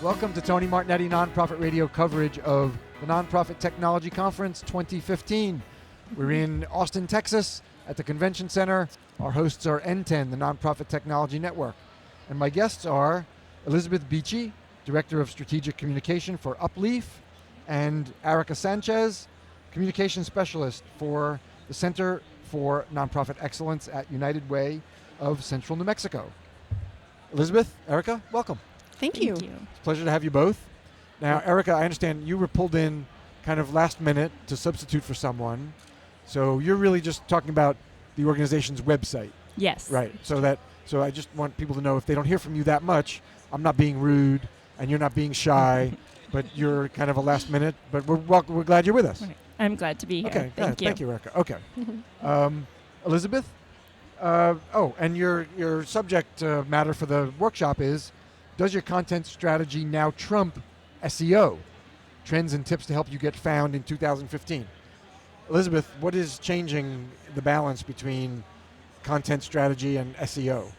Welcome to Tony Martignetti Nonprofit Radio coverage of the Nonprofit Technology Conference 2015. We're in Austin, Texas at the Convention Center. Our hosts are NTEN, the Nonprofit Technology Network. And my guests are Elizabeth Beachy, Director of Strategic Communication for Upleaf, and Arika Sanchez, Communication Specialist for the Center for Nonprofit Excellence at United Way of Central New Mexico. Elizabeth, Arika, welcome. Thank you. It's a pleasure to have you both. Now, Arika, I understand you were pulled in kind of last minute to substitute for someone. So you're really just talking about the organization's website. Yes. Right. So I just want people to know if they don't hear from you that much, I'm not being rude and you're not being shy, but you're kind of a last minute, but we're glad you're with us. Right. I'm glad to be here. Okay. Thank you. Thank you, Arika. Okay. Elizabeth? And your subject matter for the workshop is, does your content strategy now trump SEO? Trends and tips to help you get found in 2015. Elizabeth, what is changing the balance between content strategy and SEO?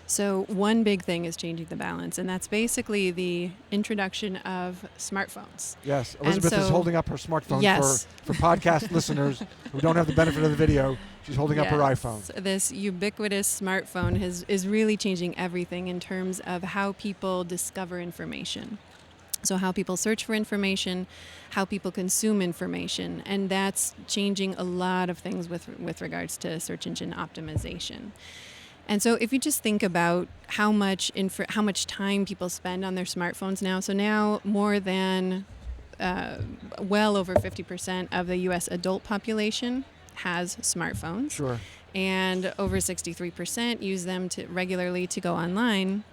So one big thing is changing the balance, and that's basically the introduction of smartphones. Yes, Elizabeth is holding up her smartphone. Yes. for podcast listeners who don't have the benefit of the video. She's holding up her iPhone. So this ubiquitous smartphone is really changing everything in terms of how people discover information. So how people search for information, how people consume information, and that's changing a lot of things with regards to search engine optimization. And so if you just think about how much time people spend on their smartphones now, so now more than well over 50% of the U.S. adult population has smartphones. Sure. And over 63% use them regularly to go online.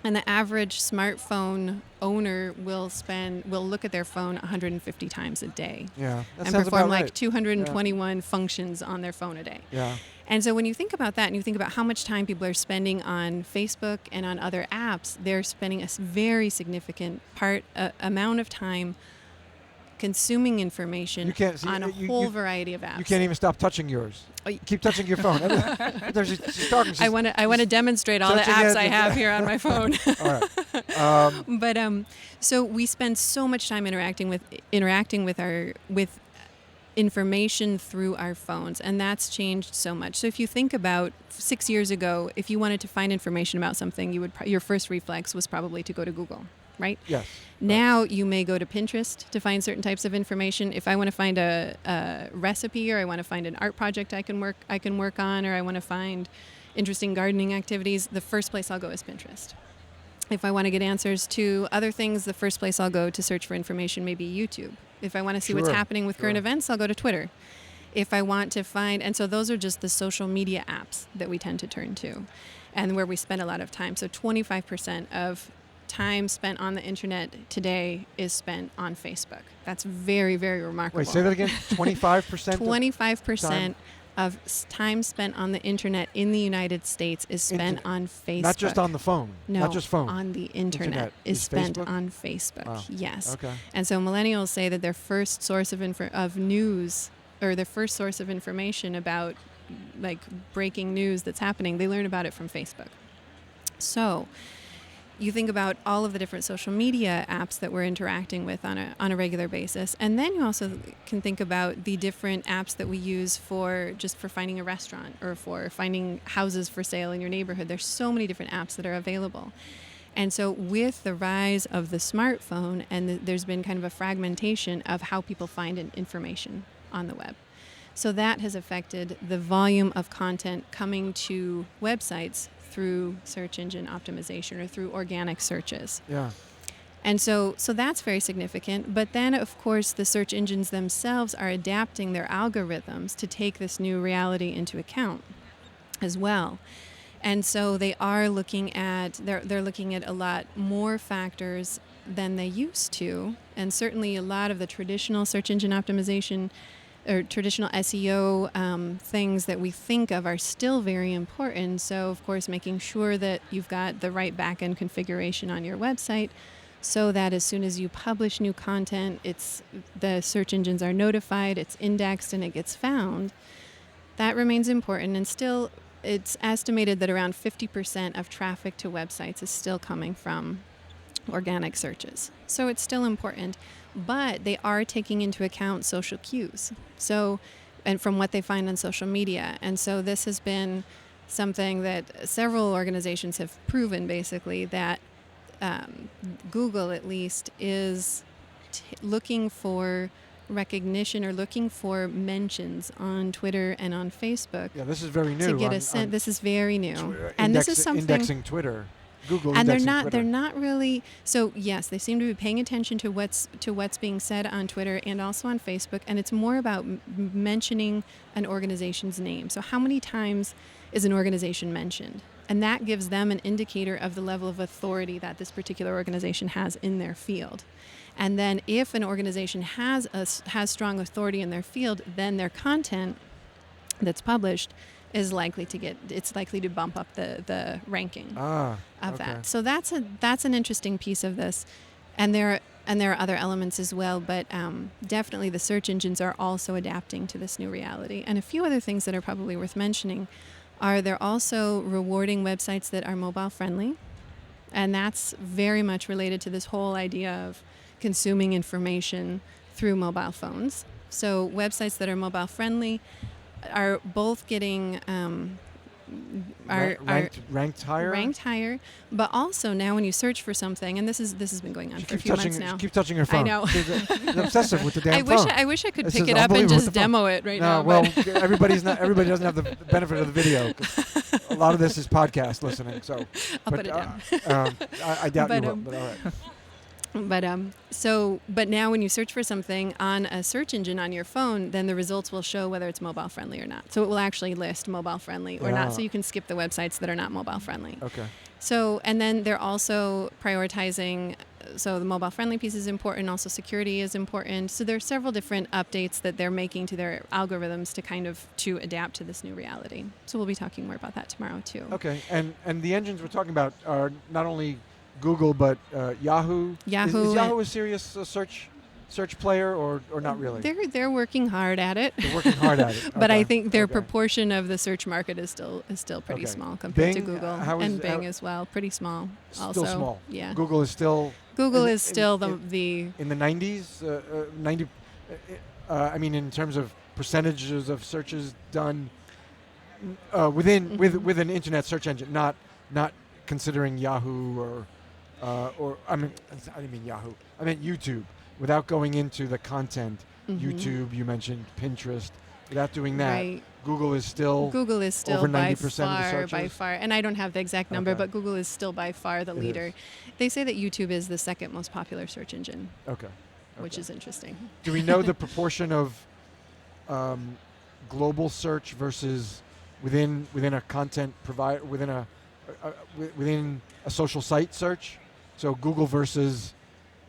And the average smartphone owner will look at their phone 150 times a day. Yeah, that and sounds perform about like right. 221 functions on their phone a day. Yeah. And so when you think about that and you think about how much time people are spending on Facebook and on other apps, they're spending a very significant amount of time consuming information on a whole variety of apps. You can't even stop touching yours. Keep touching your phone. She's talking. I want to demonstrate all the apps I have here on my phone. All right. But so we spend so much time interacting with information through our phones, and that's changed so much. So if you think about 6 years ago, if you wanted to find information about something, your first reflex was probably to go to Google. Right? Yes. Now you may go to Pinterest to find certain types of information. If I want to find a recipe, or I want to find an art project I can work on, or I want to find interesting gardening activities, the first place I'll go is Pinterest. If I want to get answers to other things, the first place I'll go to search for information may be YouTube. If I want to see what's happening with current events, I'll go to Twitter. If I want to find, and so those are just the social media apps that we tend to turn to, and where we spend a lot of time. So 25% of time spent on the internet today is spent on Facebook. That's very, very remarkable. Wait, say that again. 25%? 25% of time spent on the internet in the United States is spent on Facebook. Not just on the phone. No, not just phone. On the internet is spent Facebook? on Facebook. Wow. Yes. Okay. And so millennials say that their first source of news, or their first source of information about like breaking news that's happening, they learn about it from Facebook. So you think about all of the different social media apps that we're interacting with on a regular basis. And then you also can think about the different apps that we use for finding a restaurant, or for finding houses for sale in your neighborhood. There's so many different apps that are available. And so with the rise of the smartphone, there's been kind of a fragmentation of how people find information on the web. So that has affected the volume of content coming to websites through search engine optimization or through organic searches. Yeah. And so that's very significant. But then, of course, the search engines themselves are adapting their algorithms to take this new reality into account as well. And so they are looking at a lot more factors than they used to. And certainly a lot of the traditional search engine optimization or traditional SEO things that we think of are still very important. So, of course, making sure that you've got the right back-end configuration on your website so that as soon as you publish new content, the search engines are notified, it's indexed, and it gets found. That remains important. And still, it's estimated that around 50% of traffic to websites is still coming from organic searches. So it's still important, but they are taking into account social cues. So, and from what they find on social media. And so this has been something that several organizations have proven, basically, that Google at least is looking for recognition or looking for mentions on Twitter and on Facebook. Yeah, this is very new. To get a sense, this is very new, and this is something indexing Twitter. Google and indexing they're Twitter. not really. So yes, they seem to be paying attention to what's being said on Twitter and also on Facebook, and it's more about mentioning an organization's name. So how many times is an organization mentioned? And that gives them an indicator of the level of authority that this particular organization has in their field. And then if an organization has strong authority in their field, then their content that's published is likely to bump up the ranking of that. So that's an interesting piece of this. And there are other elements as well, but definitely the search engines are also adapting to this new reality. And a few other things that are probably worth mentioning are they're also rewarding websites that are mobile friendly. And that's very much related to this whole idea of consuming information through mobile phones. So websites that are mobile friendly are both getting ranked higher. But also now when you search for something, and this has been going on for a few months now. She keeps touching her phone. I know. She's obsessive with the damn phone. I wish I could This pick is it up and unbelievable just demo it right now. Well, everybody doesn't have the benefit of the video. A lot of this is podcast listening. So I'll put it down. I doubt you will. But all right. But now when you search for something on a search engine on your phone, then the results will show whether it's mobile friendly or not. So it will actually list mobile friendly or not. So you can skip the websites that are not mobile friendly. Okay. So, and then they're also prioritizing, so the mobile friendly piece is important, also security is important. So there are several different updates that they're making to their algorithms to adapt to this new reality. So we'll be talking more about that tomorrow too. Okay, and the engines we're talking about are not only Google, but Yahoo. Is Yahoo a serious search player or not really? They're working hard at it. They're working hard at it. But I think their proportion of the search market is still pretty small compared Bing, to Google and Bing as well. Pretty small. Also, still small. Yeah. Google is still. The in the 90s. 90. I mean, in terms of percentages of searches done with an internet search engine, not considering Yahoo or I didn't mean Yahoo. I meant YouTube. Without going into the content, YouTube, you mentioned Pinterest. Without doing that, right. Google is still over 90% of the searches? by far, and I don't have the exact number, but Google is still by far the leader. Is. They say that YouTube is the second most popular search engine. Okay. Which is interesting. Do we know the proportion of global search versus within a content provider within a social site search? So Google versus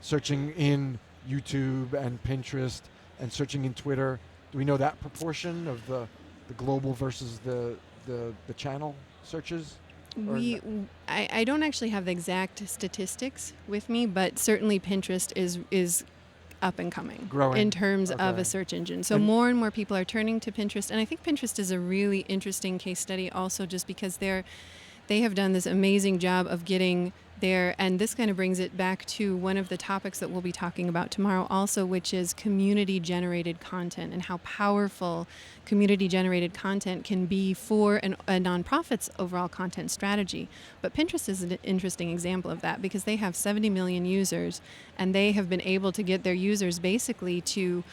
searching in YouTube and Pinterest and searching in Twitter. Do we know that proportion of the global versus the channel searches? I don't actually have the exact statistics with me, but certainly Pinterest is up and coming, growing in terms of a search engine. So more and more people are turning to Pinterest, and I think Pinterest is a really interesting case study also just because they have done this amazing job of getting there, and this kind of brings it back to one of the topics that we'll be talking about tomorrow also, which is community-generated content and how powerful community-generated content can be for a nonprofit's overall content strategy. But Pinterest is an interesting example of that because they have 70 million users, and they have been able to get their users basically to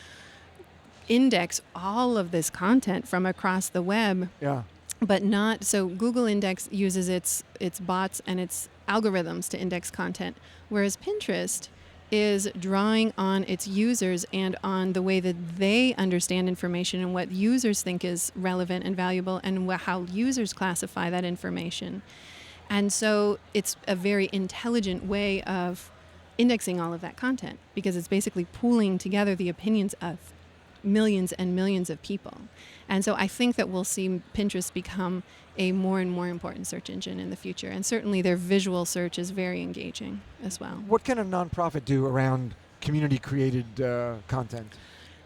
index all of this content from across the web. Yeah. But not so. Google Index uses its bots and its algorithms to index content, whereas Pinterest is drawing on its users and on the way that they understand information and what users think is relevant and valuable and how users classify that information. And so it's a very intelligent way of indexing all of that content because it's basically pooling together the opinions of millions and millions of people. And so I think that we'll see Pinterest become a more and more important search engine in the future. And certainly their visual search is very engaging as well. What can a nonprofit do around community-created content?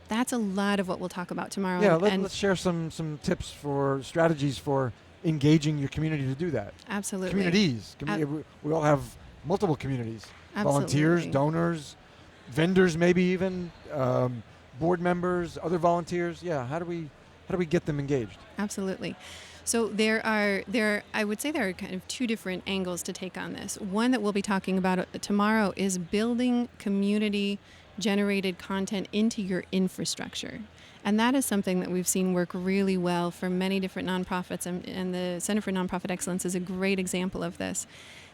That's a lot of what we'll talk about tomorrow. Yeah, let's share some tips for strategies for engaging your community to do that. Absolutely. Communities. We all have multiple communities. Absolutely. Volunteers, donors, vendors, maybe even board members, other volunteers. Yeah, how do we get them engaged? Absolutely. So I would say there are kind of two different angles to take on this. One that we'll be talking about tomorrow is building community-generated content into your infrastructure. And that is something that we've seen work really well for many different nonprofits, and the Center for Nonprofit Excellence is a great example of this.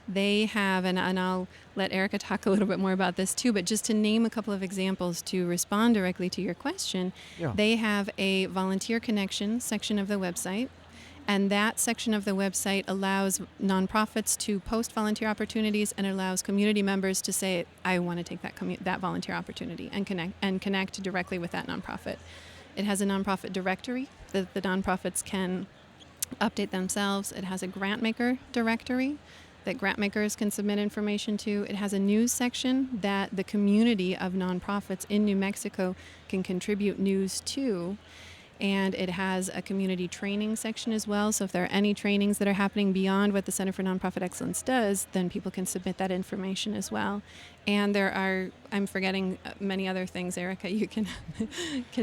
They have, and I'll let Arika talk a little bit more about this too, but just to name a couple of examples to respond directly to your question, they have a volunteer connection section of the website. And that section of the website allows nonprofits to post volunteer opportunities and allows community members to say, I want to take that volunteer opportunity and connect directly with that nonprofit. It has a nonprofit directory that the nonprofits can update themselves. It has a grant maker directory that grant makers can submit information to. It has a news section that the community of nonprofits in New Mexico can contribute news to. And it has a community training section as well. So if there are any trainings that are happening beyond what the Center for Nonprofit Excellence does, then people can submit that information as well. And there are, I'm forgetting many other things, Arika, you can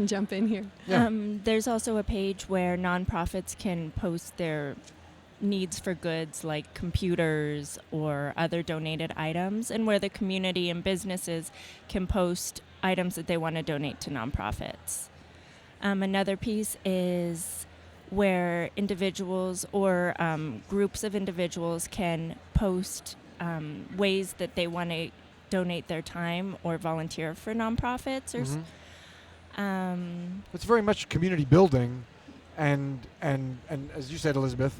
jump in here. Yeah. There's also a page where nonprofits can post their needs for goods like computers or other donated items, and where the community and businesses can post items that they want to donate to nonprofits. Another piece is where individuals or groups of individuals can post ways that they want to donate their time or volunteer for nonprofits. Or It's very much community building, and as you said, Elizabeth,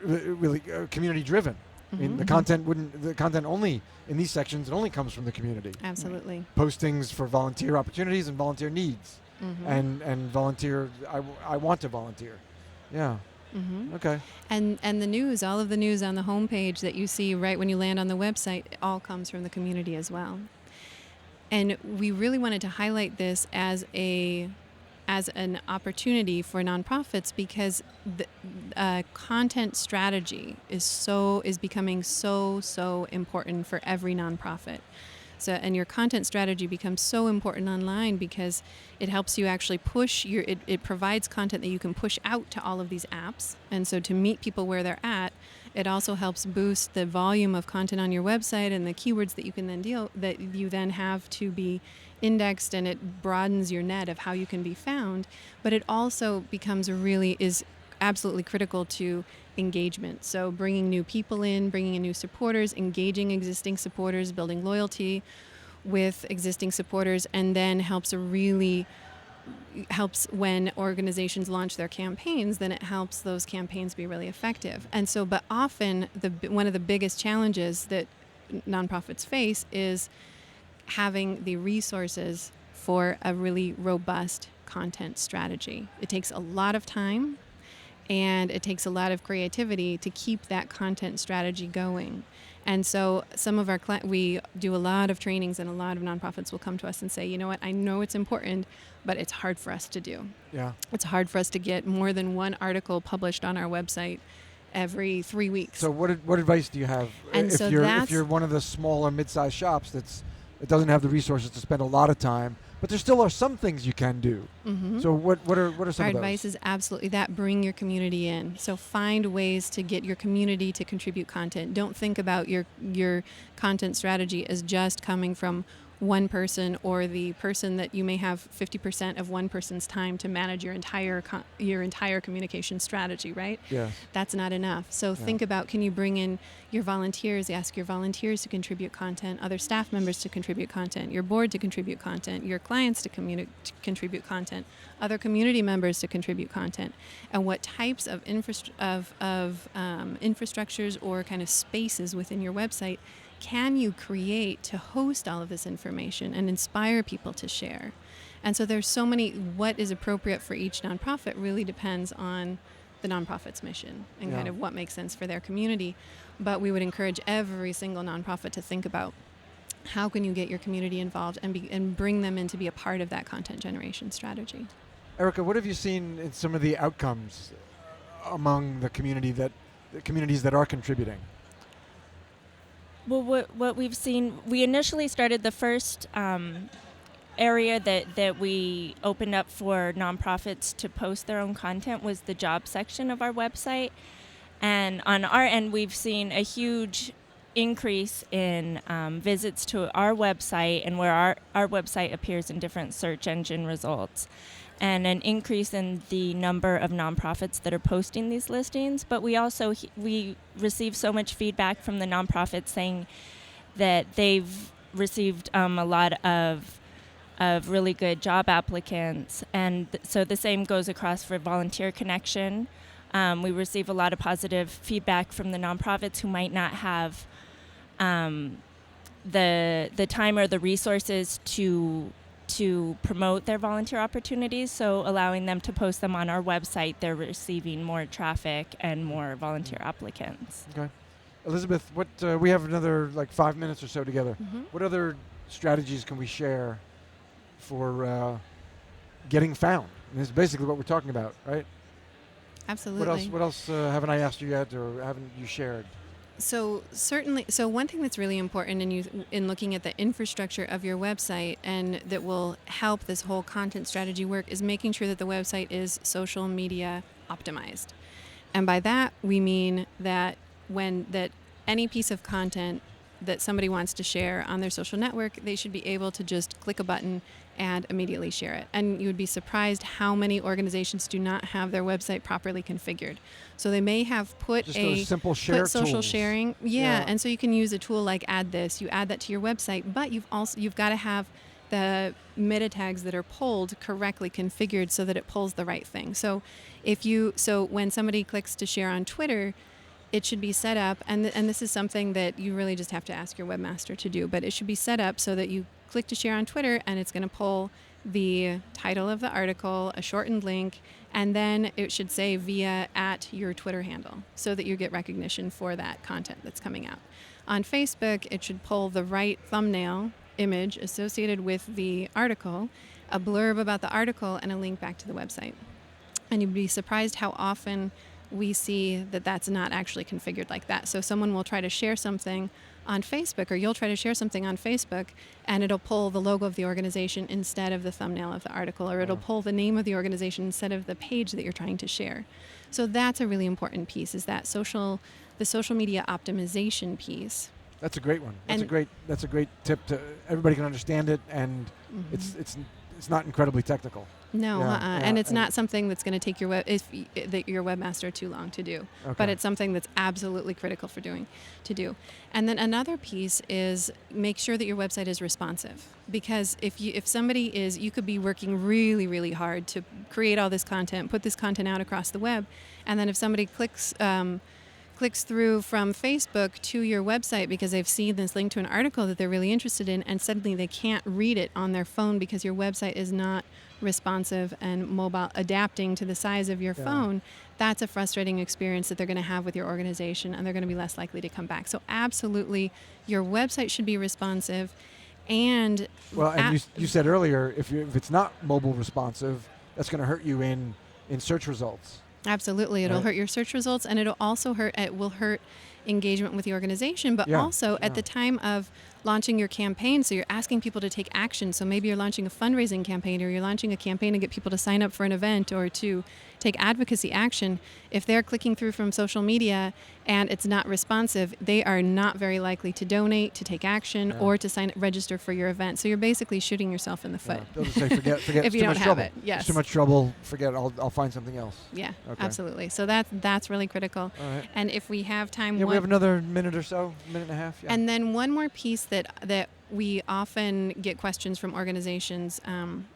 really community driven. I mean, the content only in these sections, it only comes from the community. Absolutely. Postings for volunteer opportunities and volunteer needs. And volunteer, I want to volunteer. Yeah. Okay. And the news, all of the news on the homepage that you see right when you land on the website, it all comes from the community as well. And we really wanted to highlight this as an opportunity for nonprofits, because the content strategy is becoming so important for every nonprofit. So, and your content strategy becomes so important online because it helps you actually push it provides content that you can push out to all of these apps. And so to meet people where they're at, it also helps boost the volume of content on your website and the keywords that you can then have to be indexed, and it broadens your net of how you can be found. But it also is absolutely critical to engagement. So bringing new people in, bringing in new supporters, engaging existing supporters, building loyalty with existing supporters, and then helps when organizations launch their campaigns, then it helps those campaigns be really effective. And so, but often one of the biggest challenges that nonprofits face is having the resources for a really robust content strategy. It takes a lot of time, and it takes a lot of creativity to keep that content strategy going. And so some of our we do a lot of trainings, and a lot of nonprofits will come to us and say, you know what, I know it's important, but it's hard for us to do. Yeah. It's hard for us to get more than one article published on our website every 3 weeks. So what advice do you have if you're one of the smaller mid-sized shops that doesn't have the resources to spend a lot of time, but there still are some things you can do. So what are some of those? Our advice is absolutely that: bring your community in. So find ways to get your community to contribute content. Don't think about your content strategy as just coming from one person, or the person that you may have 50% of one person's time to manage your entire communication strategy, right? Yes. That's not enough. So think about, can you bring in your volunteers, ask your volunteers to contribute content, other staff members to contribute content, your board to contribute content, your clients to contribute content, other community members to contribute content, and what types of infrastructures or kind of spaces within your website can you create to host all of this information and inspire people to share. And so there's so many, what is appropriate for each nonprofit really depends on the nonprofit's mission and kind of what makes sense for their community. But we would encourage every single nonprofit to think about how can you get your community involved and bring them in to be a part of that content generation strategy. Arika, what have you seen in some of the outcomes among the communities that are contributing? Well, what we've seen, we initially started the first area that we opened up for nonprofits to post their own content was the job section of our website. And on our end, we've seen a huge increase in visits to our website and where our website appears in different search engine results, and an increase in the number of nonprofits that are posting these listings. But we also we receive so much feedback from the nonprofits saying that they've received a lot of really good job applicants, and so the same goes across for Volunteer Connection. We receive a lot of positive feedback from the nonprofits who might not have the time or the resources to promote their volunteer opportunities. So allowing them to post them on our website, they're receiving more traffic and more volunteer applicants. Okay. Elizabeth, what we have another like 5 minutes or so together. Mm-hmm. What other strategies can we share for getting found? And this is basically what we're talking about, right? Absolutely. What else haven't I asked you yet, or haven't you shared? So certainly, so one thing that's really important in looking at the infrastructure of your website and that will help this whole content strategy work is making sure that the website is social media optimized. And by that, we mean that that any piece of content that somebody wants to share on their social network, they should be able to just click a button and immediately share it. And you would be surprised how many organizations do not have their website properly configured. So they may have put Just those simple share social tools. sharing. Yeah, and so you can use a tool like Add This. You add that to your website, but you've got to have the meta tags that are pulled correctly configured so that it pulls the right thing. So when somebody clicks to share on Twitter, it should be set up, and this is something that you really just have to ask your webmaster to do, but it should be set up so that you click to share on Twitter and it's going to pull the title of the article, a shortened link, and then it should say via at your Twitter handle so that you get recognition for that content that's coming out. On Facebook, it should pull the right thumbnail image associated with the article, a blurb about the article, and a link back to the website. And you'd be surprised how often we see that that's not actually configured like that. So someone will try to share something on Facebook, or you'll try to share something on Facebook, and it'll pull the logo of the organization instead of the thumbnail of the article, or it'll pull the name of the organization instead of the page that you're trying to share. So that's a really important piece, is that the social media optimization piece. That's a great one. That's a great tip to everybody can understand it, and it's not incredibly technical. No, and it's not something that's going to take your webmaster too long to do. Okay. But it's something that's absolutely critical to do. And then another piece is make sure that your website is responsive, because if somebody you could be working really, really hard to create all this content, put this content out across the web, and then if somebody clicks through from Facebook to your website because they've seen this link to an article that they're really interested in, and suddenly they can't read it on their phone because your website is not responsive and mobile, adapting to the size of your phone, that's a frustrating experience that they're going to have with your organization, and they're going to be less likely to come back. So absolutely, your website should be responsive. And you said earlier, if it's not mobile responsive, that's going to hurt you in search results. Absolutely. It'll hurt your search results, and it will hurt engagement with the organization, but also at the time of launching your campaign, so you're asking people to take action. So maybe you're launching a fundraising campaign, or you're launching a campaign to get people to sign up for an event or to take advocacy action. If they're clicking through from social media and it's not responsive, they are not very likely to donate, to take action, or to register for your event. So you're basically shooting yourself in the foot. They'll just say, forget if you don't have it. Yes. It's too much trouble. Forget. I'll find something else. Yeah, absolutely. So that's really critical. All right. And if we have time, we have another minute or so, minute and a half. Yeah. And then one more piece that we often get questions from organizations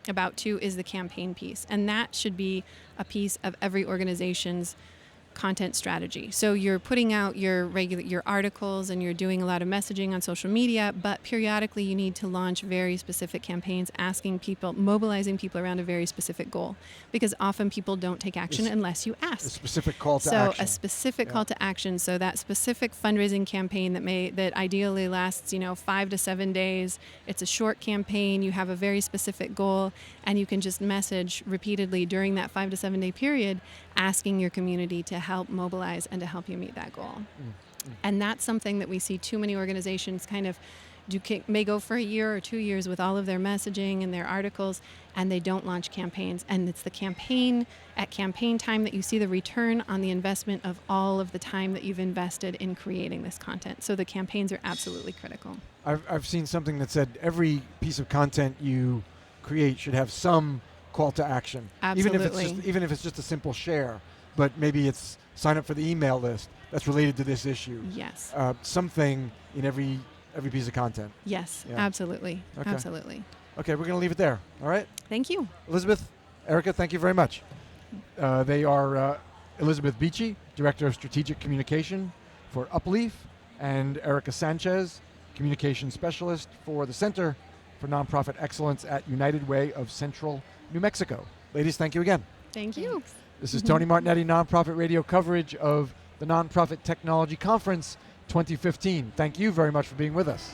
about too is the campaign piece, and that should be a piece of every organization's content strategy. So you're putting out your articles and you're doing a lot of messaging on social media, but periodically you need to launch very specific campaigns, mobilizing people around a very specific goal, because often people don't take action unless you ask. A specific call to action. So a specific call to action. So that specific fundraising campaign that ideally lasts 5 to 7 days. It's a short campaign. You have a very specific goal, and you can just message repeatedly during that 5 to 7 day period, asking your community to help mobilize and to help you meet that goal. And that's something that we see too many organizations kind of may go for a year or 2 years with all of their messaging and their articles, and they don't launch campaigns. And it's the campaign at campaign time that you see the return on the investment of all of the time that you've invested in creating this content. So the campaigns are absolutely critical. I've seen something that said every piece of content you create should have some call to action. Absolutely. Even if it's just a simple share, but maybe it's sign up for the email list that's related to this issue. Yes. Something in every piece of content. Yes, Yeah. absolutely. Okay. Absolutely. Okay, we're going to leave it there. All right? Thank you. Elizabeth, Erica, thank you very much. They are Elizabeth Beachy, Director of Strategic Communication for Upleaf, and Arika Sanchez, Communication Specialist for the Center for Nonprofit Excellence at United Way of Central New Mexico. Ladies, thank you again. Thank you. This is Tony Martignetti, Nonprofit Radio coverage of the Nonprofit Technology Conference 2015. Thank you very much for being with us.